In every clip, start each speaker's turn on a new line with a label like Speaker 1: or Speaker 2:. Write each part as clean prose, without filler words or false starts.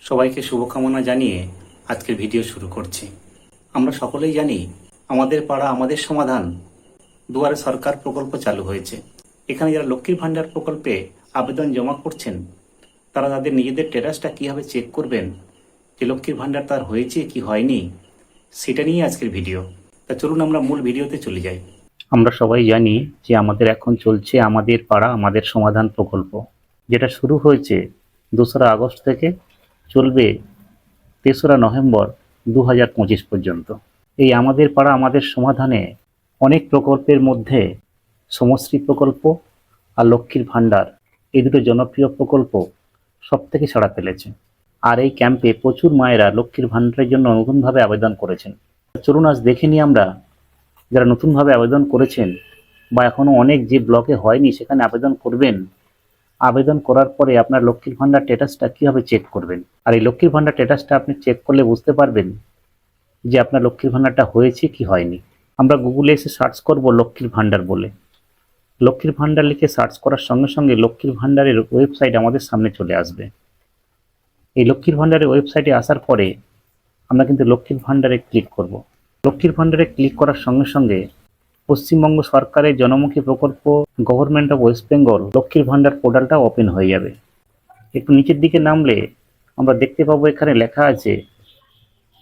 Speaker 1: সবাইকে শুভকামনা জানিয়ে আজকের ভিডিও শুরু করছি। আমরা সকলেই জানি আমাদের পাড়া আমাদের সমাধান দুয়ারে সরকার প্রকল্প চালু হয়েছে। এখানে যারা লক্ষ্মীর ভাণ্ডার প্রকল্পে আবেদন জমা করছেন তারা তাদের নিজেদের স্ট্যাটাসটা কীভাবে চেক করবেন যে লক্ষ্মীর ভাণ্ডার তার হয়েছে কি হয়নি, সেটা নিয়ে আজকের ভিডিও। তা চলুন আমরা মূল ভিডিওতে চলে যাই। আমরা সবাই জানি যে আমাদের এখন চলছে আমাদের পাড়া আমাদের সমাধান প্রকল্প, যেটা শুরু হয়েছে 2রা আগস্ট থেকে, চলবে 3রা নভেম্বর 2025 পর্যন্ত। এই আমাদের পাড়া আমাদের সমাধানে অনেক প্রকল্পের মধ্যে সমশ্রী প্রকল্প আর লক্ষ্মীর ভাণ্ডার, এই দুটো জনপ্রিয় প্রকল্প সব থেকে সাড়া ফেলেছে। আর এই ক্যাম্পে প্রচুর মায়েরা লক্ষ্মীর ভাণ্ডারের জন্য নতুনভাবে আবেদন করেছেন। চলুন আজ দেখে নিই আমরা যারা নতুনভাবে আবেদন করেছেন বা এখনও অনেক যে ব্লকে হয়নি সেখানে আবেদন করবেন, আবেদন করার পরে আপনার লক্ষ্মীর ভাণ্ডার স্ট্যাটাসটা কীভাবে চেক করবেন। আর এই লক্ষ্মীর ভাণ্ডার স্ট্যাটাসটা আপনি চেক করলে বুঝতে পারবেন যে আপনার লক্ষ্মীর ভাণ্ডারটা হয়েছে কি হয়নি। আমরা গুগলে এসে সার্চ করব লক্ষ্মীর ভাণ্ডার বলে। লক্ষ্মীর ভাণ্ডার লিখে সার্চ করার সঙ্গে সঙ্গে লক্ষ্মীর ভাণ্ডারের ওয়েবসাইট আমাদের সামনে চলে আসবে। এই লক্ষ্মীর ভাণ্ডারের ওয়েবসাইটে আসার পরে আমরা কিন্তু লক্ষ্মীর ভাণ্ডারে ক্লিক করব। লক্ষ্মীর ভাণ্ডারে ক্লিক করার সঙ্গে সঙ্গে পশ্চিমবঙ্গ সরকারের জনমুখী প্রকল্প government of West Bengal Lakshmir ভাণ্ডার পোর্টালটা ওপেন হয়ে যাবে। একটু নিচের দিকে নামলে আমরা দেখতে পাবো এখানে লেখা আছে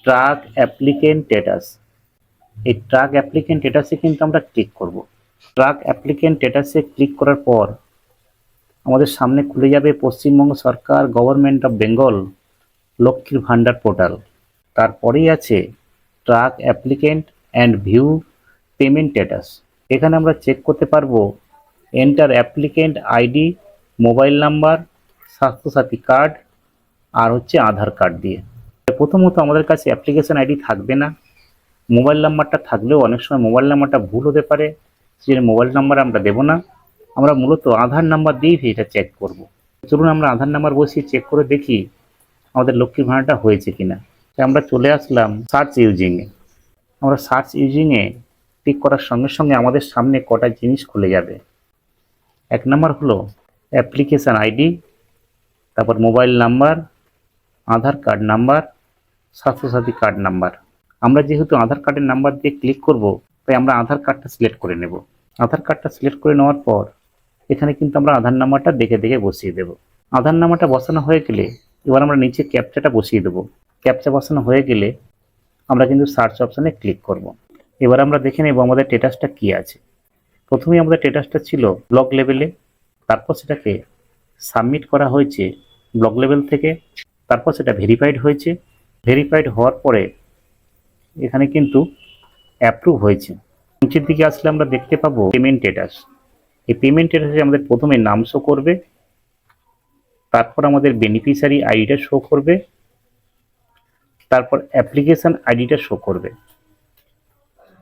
Speaker 1: ট্রাক অ্যাপ্লিকেন্ট স্ট্যাটাস। এই ট্রাক অ্যাপ্লিকেন্ট স্ট্যাটাসে কিন্তু আমরা ক্লিক করব। ট্রাক অ্যাপ্লিকেন্ট স্ট্যাটাসে ক্লিক করার পর আমাদের সামনে খুলে যাবে পশ্চিমবঙ্গ সরকার government of Bengal Lakshmir Bhandar portal. তারপরেই আছে track applicant and view payment status. এখানে আমরা চেক করতে পারবো enter applicant ID, mobile number, Swasthya Sathi card আর আধার কার্ড দিয়ে। প্রথমত আমাদের কাছে অ্যাপ্লিকেশন আইডি থাকবে না, মোবাইল নাম্বারটা থাকলেও অনেক সময় মোবাইল নাম্বারটা ভুল হতে পারে, সেই মোবাইল নাম্বার আমরা দেবো না। আমরা মূলত আধার নাম্বার দিয়েই এটা চেক করব। চলুন আমরা আধার নাম্বার বসিয়ে চেক করে দেখি আমাদের লক্ষ্মীর ভাণ্ডারটা হয়েছে কিনা। আমরা চলে আসলাম সার্চ ইউজিংয়ে। আমরা সার্চ ইউজিংয়ে ক্লিক করার সঙ্গে সঙ্গে আমাদের সামনে কটা জিনিস খুলে যাবে। 1 নম্বর হলো অ্যাপ্লিকেশান আইডি, তারপর mobile number, Aadhaar card number, Swasthya Sathi card number. আমরা যেহেতু আধার কার্ডের নাম্বার দিয়ে ক্লিক করব, তাই আমরা আধার কার্ডটা সিলেক্ট করে নেব। আধার কার্ডটা সিলেক্ট করে নেওয়ার পর এখানে কিন্তু আমরা আধার নাম্বারটা দেখে দেখে বসিয়ে দেব। আধার নাম্বারটা বসানো হয়ে গেলে এবার আমরা নিচে ক্যাপচাটা বসিয়ে দেবো। ক্যাপচা বসানো হয়ে গেলে আমরা কিন্তু সার্চ অপশানে ক্লিক করব। এবার আমরা দেখে নেব আমাদের স্ট্যাটাসটা কী আছে। প্রথমেই আমাদের স্ট্যাটাসটা ছিল ব্লক লেভেলে, তারপর সেটাকে সাবমিট করা হয়েছে ব্লক লেভেল থেকে, তারপর সেটা ভেরিফাইড হয়েছে। ভেরিফাইড হওয়ার পরে এখানে কিন্তু অ্যাপ্রুভ হয়েছে। নিচের দিকে আসলে আমরা দেখতে পাবো পেমেন্ট স্ট্যাটাস। এই পেমেন্ট স্ট্যাটাসে আমাদের প্রথমে নাম শো করবে, তারপর আমাদের বেনিফিশিয়ারি আইডিটা শো করবে, তারপর অ্যাপ্লিকেশন আইডিটা শো করবে।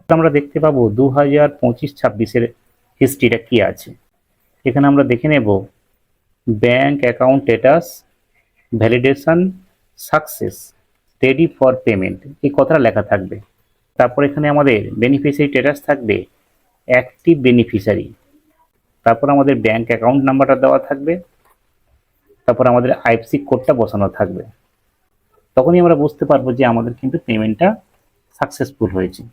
Speaker 1: আমরা দেখতে পাবো 2025-26 হিস্ট্রিটা কি আছে। এখানে আমরা দেখে নেব bank account status validation success ready for payment, এই কথাটা লেখা থাকবে। তারপর এখানে আমাদের বেনিফিশিয়ারি স্ট্যাটাস থাকবে অ্যাক্টিভ বেনিফিশিয়ারি, তারপর আমাদের ব্যাংক অ্যাকাউন্ট নাম্বারটা দেওয়া থাকবে, তারপর আমাদের আইএফএসসি কোডটা বসানো থাকবে। তখনই আমরা বুঝতে পারবো যে আমাদের কিন্তু পেমেন্টটা সাকসেসফুল হয়েছে।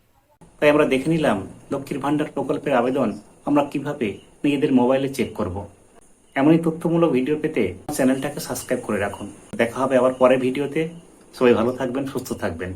Speaker 1: তাই আমরা দেখে নিলাম লক্ষ্মীর ভাণ্ডার প্রকল্পের আবেদন আমরা কিভাবে নিজেদের মোবাইলে চেক করব। এমনই তথ্যমূলক ভিডিও পেতে চ্যানেলটাকে সাবস্ক্রাইব করে রাখুন। দেখা হবে আবার পরের ভিডিওতে। সবাই ভালো থাকবেন, সুস্থ থাকবেন।